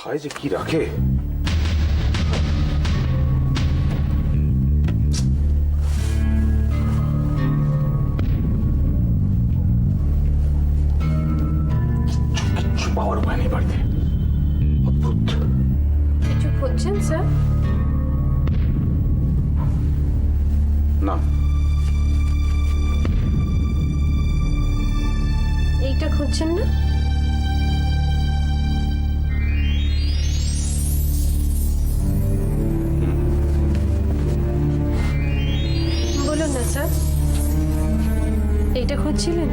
কোথায় যে কি রাখে? কিচ্ছু পাওয়ার উপায় নেই বাড়িতে। অদ্ভুত। কিছু খুঁজছেন স্যার? না, এইটা খুঁজছেন না? বলুন না স্যার, এইটা খুঁজছিলেন?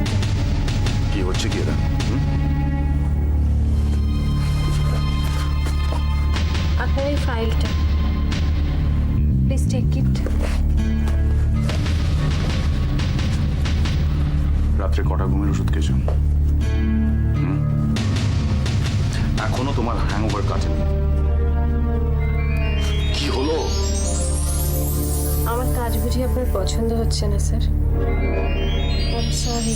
কি হচ্ছে কি এরা? আপনার এই ফাইলটা, প্লিজ টেক ইট। রাত্রে কটা ঘুমের ওষুধ খেয়েছ? এখনো তোমার হ্যাংওভার কাটেনি। কি হলো? আমার কাজ বুঝি আপনার পছন্দ হচ্ছে না sir. I sorry.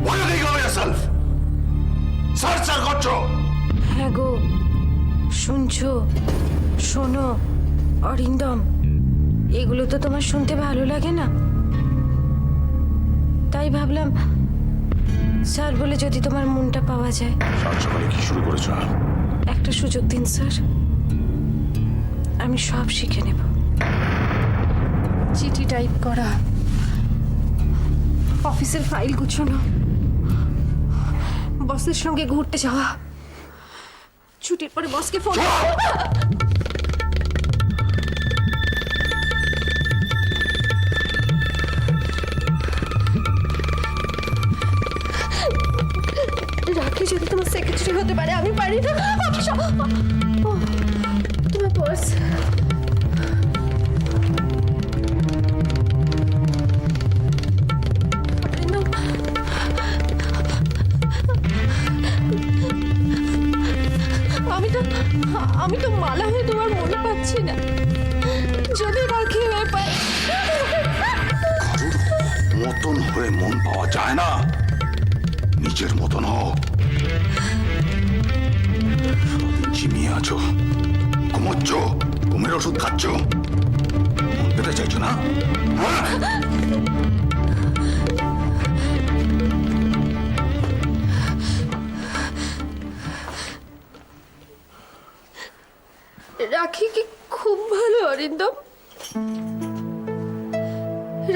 What are you doing yourself? Search করছো? হ্যাঁ গো, শুনছো? শোনো অরিন্দম, এগুলো তো তোমার শুনতে ভালো লাগে না, তাই ভাবলাম স্যার বলে যদি তোমার মনটা পাওয়া যায়। সাত সকালে কি শুরু করেছো? একটা সুযোগ দিন স্যার, আমি সব শিখে নেব। চিঠি টাইপ করা, অফিসের ফাইল গুছানো, বসের সঙ্গে ঘুরতে যাওয়া, ছুটির পরে বসকে ফোন। রাখি যদি তোমার সেক্রেটারি হতে পারে, আমি পারি না। তোমার বস। আমি তো মালা হয়ে তোমার মনে পাচ্ছি না, যদি রাখি হয়ে পায়। কারোর মতন হয়ে মন পাওয়া যায় না, নিজের মতন হও। সারাদিন ঝিমিয়ে আছো, ঘুমোচ্ছ, ঘুমের ওষুধ খাচ্ছ, মন পেতে চাইছো না? হ্যাঁ? রাখি কি খুব ভালো অরিন্দম?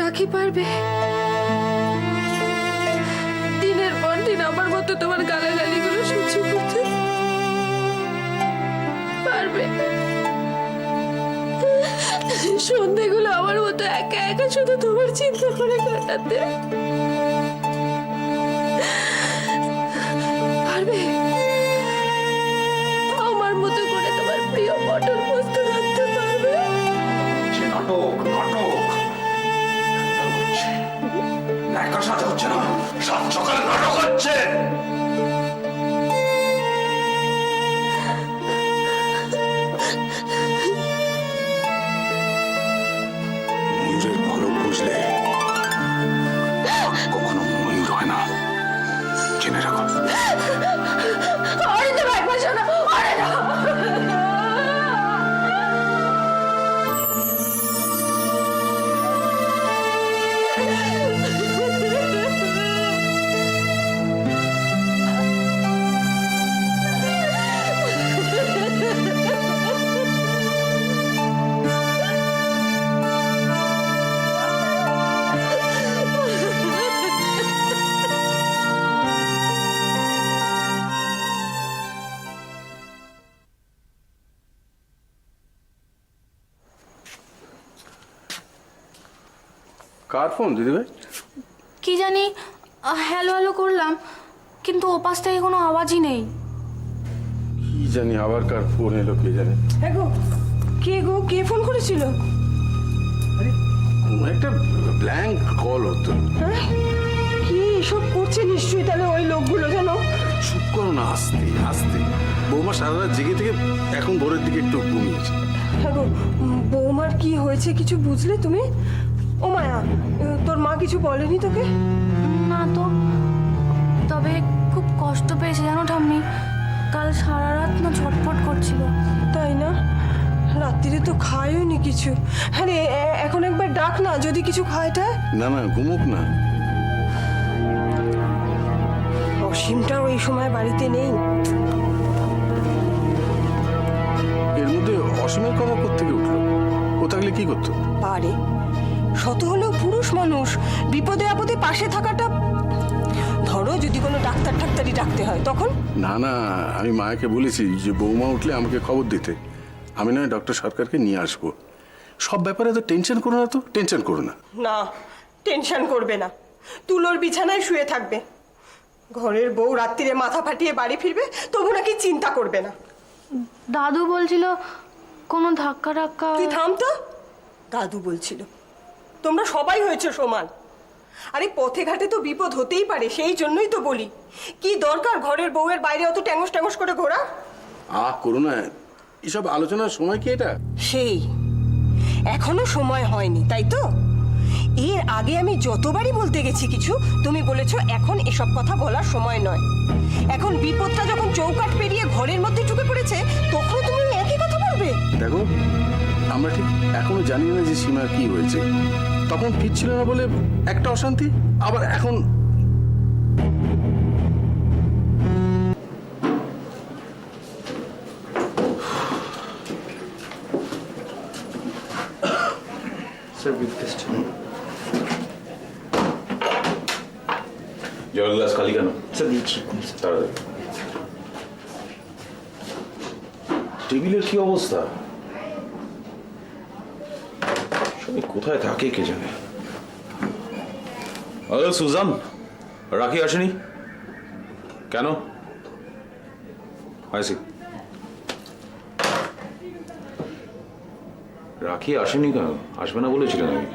রাখি পারবে দিনের পর দিন আমার মতো তোমার গালাগালিগুলো সহ্য করতে? পারবে সন্ধ্যেগুলো আমার মতো একা একা শুধু তোমার চিন্তা করে কাটাতে? পারবে আমার মতো করে তোমার প্রিয় মটর পোস্ত রাখতে? পারবে? নাটক নাটক নায়িকা সাজা হচ্ছে না, সাত সকালে নাটক হচ্ছে। ময়ূরের পালক বুঝলে কখনো ময়ূর হয় না, জেনে রাখো। অরিন্দম একবার শোনো, অরিন্দম। কার ফোন দিদিভাই? কি জানি, হ্যালো হ্যালো করলাম, কিন্তু ওপাশ থেকে কোনো আওয়াজই নেই। কি জানি আবার কার ফোন এলো, কে জানে। গো, কে ফোন করেছিল? কোনো একটা ব্ল্যাঙ্ক কল হতো। কি এসব করছে নিশ্চয়ই তাহলে ওই লোকগুলো, জানো? চুপ করো না, আস্তে আস্তে। বৌমা সারা রাত জেগে থেকে এখন ভোরের দিকে একটু ঘুমিয়েছে। হ্যাঁ গো, বৌমার কি হয়েছে কিছু বুঝলে তুমি? ও মায়া, তোর মা কিছু বলেনি তোকে? না তো, তবে খুব কষ্ট পেয়েছে জানো ঠাম্মি, কাল সারা রাত না ছটফট করছিল। তাই না? রাত্রিরে তো খায়ও নি কিছু। হ্যাঁ রে, এখন একবার ডাক না, যদি কিছু খায়টা। না না, ঘুমুক না। অসীমটাও এই সময় বাড়িতে নেই। এর মধ্যে অসীমের কথা কোত্থেকে উঠলো? ও থাকলে কি করতো? পারে, শত হলেও পুরুষ মানুষ, বিপদে আপদে পাশে থাকাটা। ধরো যদি কোনো ডাক্তার ঠাক্তারি ডাকতে হয় তখন? না না, আমি মায়াকে বলেছি যে বৌমা উঠলে আমাকে খবর দিতে। আমি নয় ডক্টর সরকারকে নিয়ে আসবো। সব ব্যাপারে তো টেনশন করো না, তো টেনশন করো না। না, টেনশন করবে না। তুলোর বিছানায় শুয়ে থাকবে। ঘরের বউ রাত্রিরে মাথা ফাটিয়ে বাড়ি ফিরবে, তবু নাকি চিন্তা করবে না। দাদু বলছিল কোনো ধাক্কা টাক্কা। তুই থাম তো। দাদু বলছিল তোমরা সবাই হয়েছে সমান। আরে পথে ঘাটে তো বিপদ হতেই পারে, সেই জন্যই তো বলি কি দরকার ঘরের বউয়ের বাইরে অত ট্যাঙ্গস ট্যাঙ্গস করে ঘোরা। করো না, এসব আলোচনার সময় কি এটা? সেই এখনো সময় হয়নি, তাই তো? এর আগে আমি যতবারই বলতে গেছি কিছু, তুমি বলেছো এখন এসব কথা বলার সময় নয়। এখন বিপদটা যখন চৌকাঠ পেরিয়ে ঘরের মধ্যে ঢুকে পড়েছে, তখন তুমি একই কথা বলবে? দেখো, আমরা ঠিক এখনো জানি না যে সীমার কি হয়েছে। তখন ঠিক ছিল না বলে একটা অশান্তি, আবার এখন Sir, breakfast. জল গ্লাস খালি কেন? স্যার দিচ্ছি। তাড়াতাড়ি। টেবিলের কি অবস্থা? সবাই কোথায় থাকে কে জানে। আরে সুজান, রাখি আসেনি কেন? আইসি। রাখি আসেনি কেন? আসবে না বলেছিলেন আমি।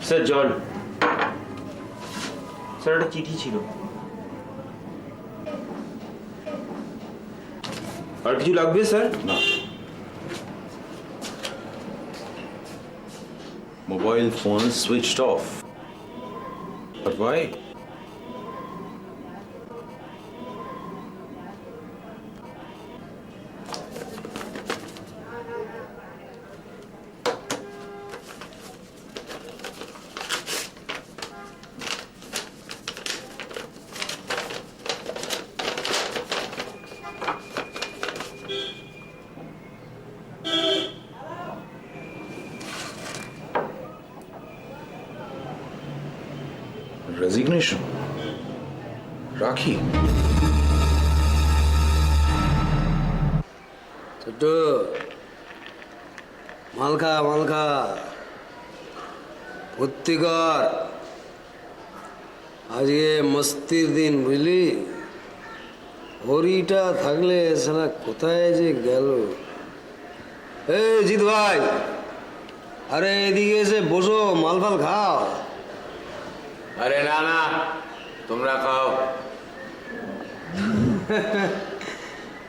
স্যার জল। স্যার একটা চিঠি ছিল। আর কিছু লাগবে স্যার? না। Mobile phone switched off. But why? Resignation. রাখি। ছোট মালখা মালখা ভর্তি কর, আজকে মস্তির দিন বুঝলি। হরিটা থাকলে সারা কোথায় যে গেল। এই জিৎ ভাই, আরে এদিকে এসে বসো, মাল ফাল খাও। আরে না না, তোমরা খাও।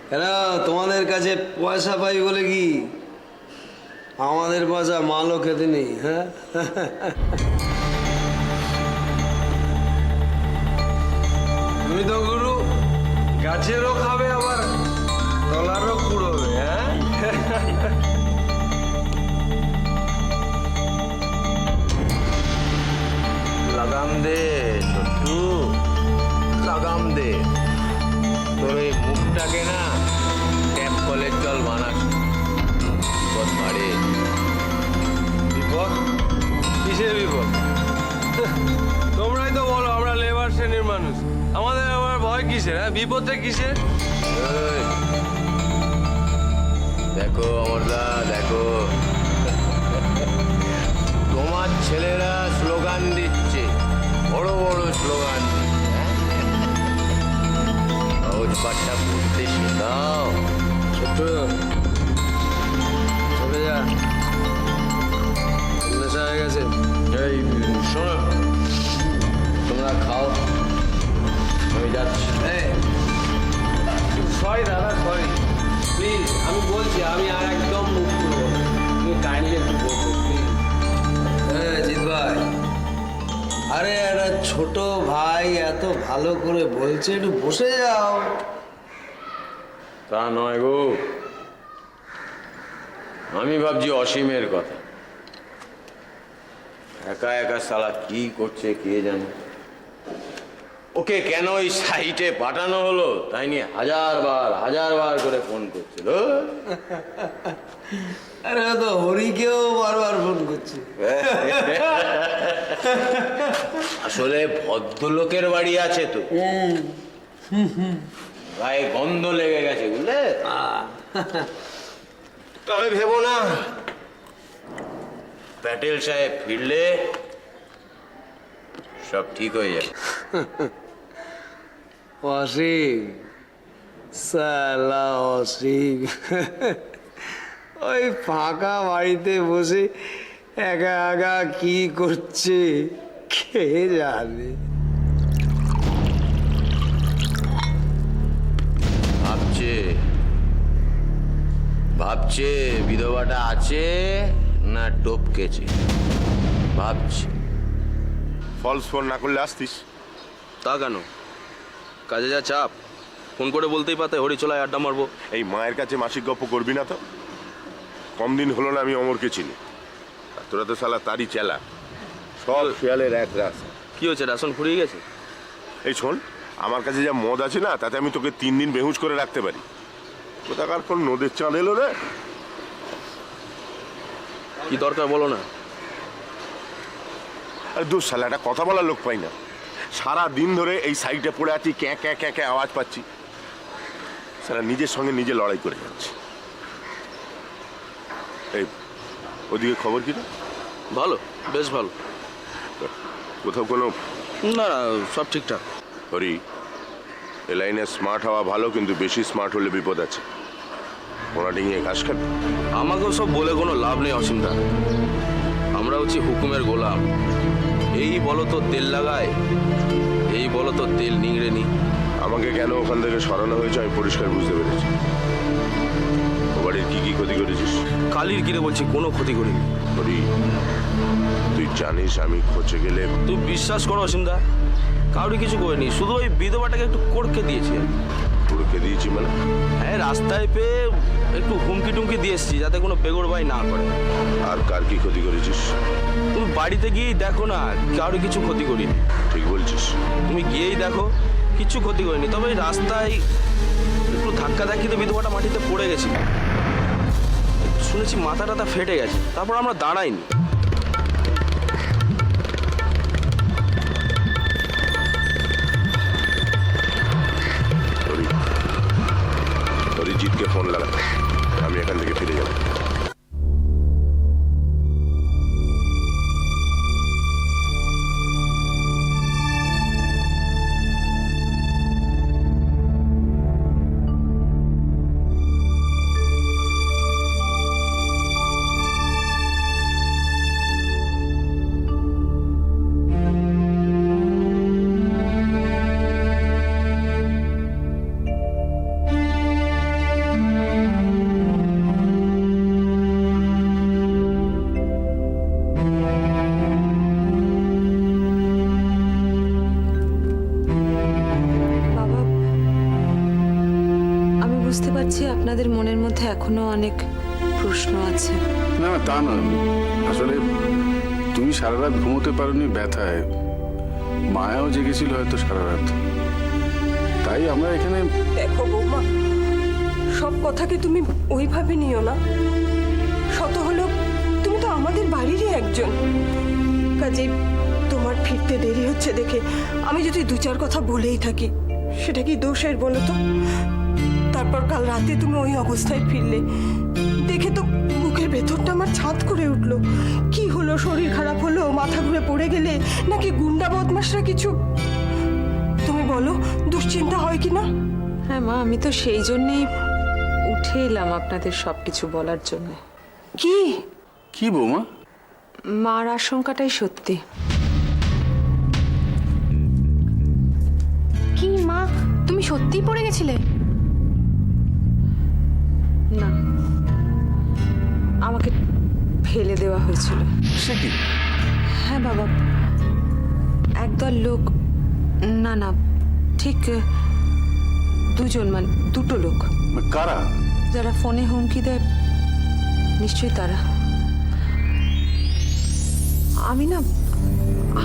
কেন তোমাদের কাছে পয়সা পাই বলে কি আমাদের পয়সা মালও খেতে নেই? হ্যাঁ, তুমি তো গুরু গাছেরও খাবে আবার তলারও কুড়োবে। হ্যাঁ, লাগাম দে ছোট্টু, লাগাম দে। তোর এই মুখটাকে না ট্যাপ কলের জল বানাস, বিপদ মারে। বিপদ? কিসের বিপদ? তোমরাই তো বলো আমরা লেবার শ্রেণীর মানুষ, আমাদের আবার ভয় কিসের? হ্যাঁ, বিপদটা কিসের? এই, দেখো অমরদা, দেখো তোমার ছেলেরা স্লোগান দিচ্ছে, বড় বড় স্লোগান দিচ্ছে। সহজ পাঠটা পড়তে শেখাও। ছোট্ট চলে যা, নেশা হয়ে গেছে। এই শোনো, তোমরা খাও, আমি যাচ্ছি। সরি দাদা, সরি, প্লিজ। আমি বলছি আমি আর একদম মুখ খুলবো না। তুমি ছোট ভাই এত ভালো করে বলছে, একটু বসে যাও। তা নয় গো, আমি ভাবছি অসীমের কথা। একা একা শালা কি করছে কে জানে। ওকে কেন ওই সাইটে পাঠানো হলো তাই নিয়ে হাজার বার করে ফোন করছিল। আরে ও তো হরিকেও বারবার ফোন করছে। আসলে ভদ্রলোকের বাড়ি আছে তো, গায়ে গন্ধ লেগে গেছে বুঝলে। তবে ভেবো না, প্যাটেল সাহেব ফিরলে সব ঠিক হয়ে যাবে। অসীম, সালা অসীম ওই ফাঁকা বাড়িতে বসে একা একা কি করছে কে জানে। ভাবছে বিধবাটা আছে না টপকেছে, ভাবছে। ফলস ফোন না করলে আসতিস? তা কেন, কাজে যা চাপ, ফোন করে বলতেই পারতে হরি চলায় আড্ডা মারবো। এই মায়ের কাছে মাসিক গপ্প করবি না তো? কম দিন হলো না আমি অমরকে চিনি, আর তোরা তো শালা তারই চেলা। সব শেয়ালের এক রাস। কি হয়েছে, রেশন ফুরিয়ে গেছে? এই শোন, আমার কাছে যা মদ আছে না, তাতে আমি তোকে 3 দিন বেহুশ করে রাখতে পারি। কোথাকার কোন নদের চাঁদ এলো রে? কি দরকার বলো না। আরে দূর শালা, একটা কথা বলার লোক পাই না। সারা দিন ধরে এই সাইডে পড়ে আছি, ক্যাঁ ক্যাঁ ক্যাঁ ক্যাঁ আওয়াজ পাচ্ছি। সারা নিজের সঙ্গে নিজে লড়াই করে যাচ্ছে। এই ওদিকে খবর কি রে? ভালো, বেশ ভালো। কোথাও কোনো? না না, সব ঠিকঠাক। হরি, এ লাইনে স্মার্ট হওয়া ভালো, কিন্তু বেশি স্মার্ট হলে বিপদ আছে। ওরা ডিঙিয়ে ঘাস খাবে। আমাকেও সব বলে কোনো লাভ নেই অসীমদা, আমরা হচ্ছি হুকুমের গোলাম। এই বলো তো তেল লাগায়, এই বলো তো তেল নিংড়ে নি। আমাকে কেন ওখান থেকে সরানো হয়েছে আমি পরিষ্কার বুঝতে পেরেছি। ও বাড়ির কি কি ক্ষতি করেছিস? কালির কিরে বলছি, কোনো ক্ষতি করিনি। হরি, তুই জানিস আমি খোঁজে গেলে? তুই বিশ্বাস করো অসীমদা, কাউরি কিছু করিনি, শুধু ওই বিধবাটাকে একটু কড়কে দিয়েছি। পুরোকে দিয়েছি মানে? হ্যাঁ, রাস্তায় পেয়ে একটু হুমকি টুমকি দিয়ে এসছি যাতে কোনো বেগরবাই না করে। আর কার কি ক্ষতি করেছিস? তুমি বাড়িতে গিয়েই দেখো না, কাউরি কিছু ক্ষতি করিনি। ঠিক বলছিস? তুমি গিয়েই দেখো, কিচ্ছু ক্ষতি করিনি। তবে এই রাস্তায় একটু ধাক্কা ধাক্কিতে বিধবাটা মাটিতে পড়ে গেছিল, শুনেছি মাথা টাথা ফেটে গেছে, তারপর আমরা দাঁড়াইনি। অরিজিৎকে ফোন লাগা, আমি এখান থেকে ফিরে যাব। বাবা, আমি বুঝতে পারছি আপনাদের মনের মধ্যে এখনো অনেক প্রশ্ন আছে। না না, তা নয়। আসলে তুমি সারা রাত ঘুমোতে পারোনি ব্যথায়, মায়াও জেগেছিল হয়তো সারা রাত, তাই আমরা এখানে। দেখো বৌমা, সব কথাকে তুমি ওইভাবে নিও না। শত হলো তুমি তো আমাদের বাড়িরই একজন, কাজেই তোমার ফিরতে দেরি হচ্ছে দেখে আমি যদি 2-4 কথা বলেই থাকি, সেটা কি দোষের বলো তো? তারপর কাল রাতে তুমি ওই অবস্থায় ফিরলে, দেখে তো বুকের ভেতরটা আমার ছাদ করে উঠলো। কি হলো, শরীর খারাপ হলো, মাথা ঘুরে পড়ে গেলে, নাকি গুন্ডা বদমাশরা কিছু? তুমি বলো, দুশ্চিন্তা হয় কি না? হ্যাঁ মা, আমি তো সেই জন্যেই উঠে এলাম আপনাদের সবকিছু বলার জন্য। কি কি বৌমা? মার আশঙ্কাটাই সত্যি। কি মা, তুমি সত্যিই পড়ে গেছিলে? না, আমাকে ফেলে দেওয়া হয়েছিল। সে কি? হ্যাঁ বাবা, একদল লোক, না না ঠিক দুজন, মানে দুটো লোক, কারা? যারা ফোনে হুমকি দেয়, নিশ্চয়ই তারা। আমি না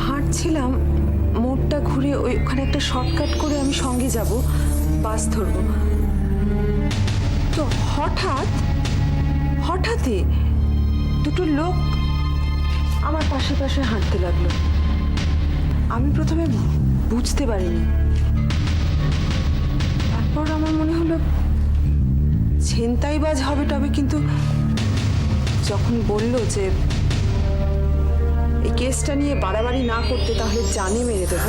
হাঁটছিলাম, মোড়টা ঘুরে ওখানে একটা শর্টকাট করে আমি সঙ্গে যাব, বাস ধরবো। তো হঠাৎই দুটো লোক আমার পাশে পাশে হাঁটতে লাগলো। আমি প্রথমে বুঝতে পারিনি, তারপর আমার মনে হলো ছিনতাইবাজ হবে তবে, কিন্তু যখন বলল যে এই কেসটা নিয়ে বাড়াবাড়ি না করতে তাহলে জানে মেরে দেব,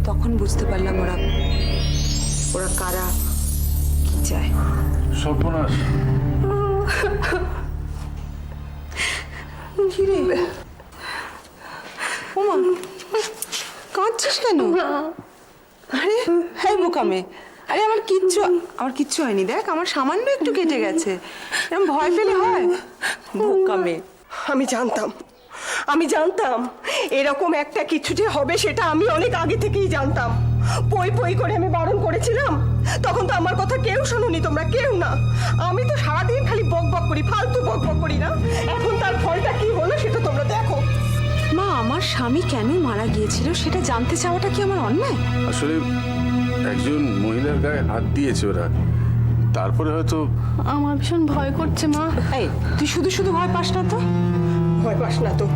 তখন বুঝতে পারলাম ওরা কারা, কি চায়। সর্বনাশ। কি রে ওমা, কাঁদছিস কেন? আরে হ্যাঁ বোকামে, আরে আমার কিচ্ছু হয়নি, দেখ আমার সামান্য একটু কেটে গেছে, এরকম ভয় পেলে হয়? বোকামে, আমি জানতাম এরকম একটা কিছু যে হবে, সেটা আমি অনেক আগে থেকেই জানতাম। পই করে আমি বারণ করেছিলাম, তখন তো আমার কথা কেউ শোনোনি তোমরা, কেউ না। আমি তো সারাদিন খালি বক করি, ফালতু বক করি না? এখন তার ফলটা কি হলো সেটা তোমরা দেখো। মা, আমার স্বামী কেন মারা গিয়েছিল সেটা জানতে চাওয়াটা কি আমার অন্যায়? আসলে একজন মহিলার গায়ে হাত দিয়েছে ওরা, তারপরে হয়তো। আমার ভীষণ ভয় করছে মা। এই তুই শুধু ভয় পাস না তো? ভয় পাস না তো,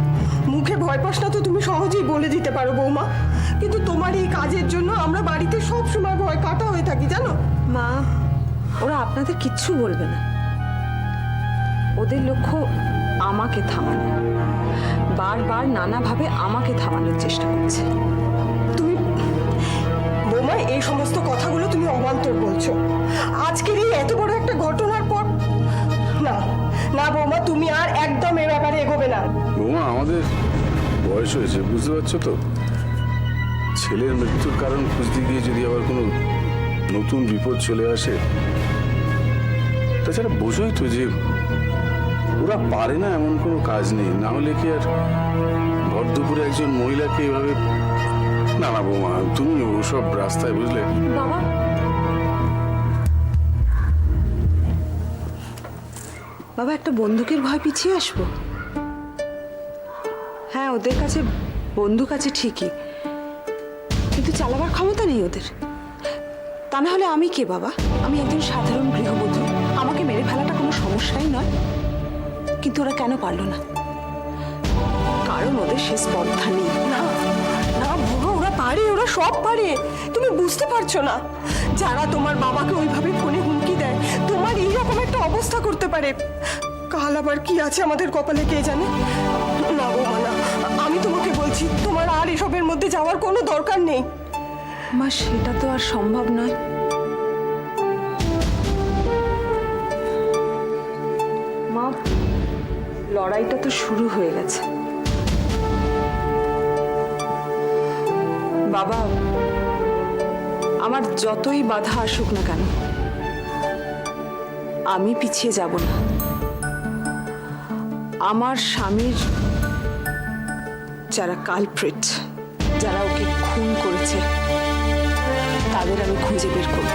মুখে ভয় পাস না তো তুমি সহজেই বলে দিতে পারো বৌমা, কিন্তু তোমার এই কাজের জন্য আমরা বাড়িতে সব সময় ভয় কাটা হয়ে থাকি, জানো? মা, ওরা আপনাদের কিচ্ছু বলবে না, ওদের লক্ষ্য আমাকে থামানো, বারবার নানাভাবে আমাকে থামানোর চেষ্টা করছে। তুমি বৌমা এই সমস্ত কথাগুলো তুমি অবান্তর বলছো আজকের এই এত বড় একটা ঘটনার পর। না বৌমা, তুমি আর একদম এ ব্যাপারে এগোবে না। বৌমা, আমাদের বয়স হয়েছে, বুঝতে পারছো তো? ছেলের মৃত্যুর কারণ খুঁজতে গিয়ে যদি আবার কোনো নতুন বিপদ চলে আসে, তাছাড়া বোঝোই তো যে ওরা পারে না, এমন কোনো কাজ নেই। না হলে কি আর ভর দুপুরে একজন মহিলাকে এভাবে। না বৌমা, তুমি ওসব রাস্তায়, বুঝলে? বাবা, একটা বন্দুকের ভয় পিছিয়ে আসবো? হ্যাঁ, ওদের কাছে বন্দুক আছে ঠিকই, কিন্তু চালাবার ক্ষমতা নেই ওদের। তা না হলে আমি কে বাবা? আমি একজন সাধারণ গৃহবধূ, আমাকে মেরে ফেলাটা কোনো সমস্যাই নয়। কিন্তু ওরা কেন পারলো না? কারণ ওদের সে স্পর্ধা নেই। না বৌমা, ওরা পারে, ওরা সব পারে, তুমি বুঝতে পারছো না? যারা তোমার বাবাকে ওইভাবে ফোনে হুমকি দেয়, তোমার এইরকম একটা অবস্থা করতে পারে, কাল আবার কি আছে আমাদের কপালে কে জানে। না বৌমা না, আমি তোমাকে বলছি তোমার আর এসবের মধ্যে যাওয়ার কোনো দরকার নেই। মা, সেটা তো আর সম্ভব নয়। মা, লড়াইটা তো শুরু হয়ে গেছে। বাবা, আমার যতই বাধা আসুক না কেন, আমি পিছিয়ে যাব না। আমার স্বামীর যারা কালপ্রিট, যারা ওকে খুন করেছে, তাদের আমি খুঁজে বের করব।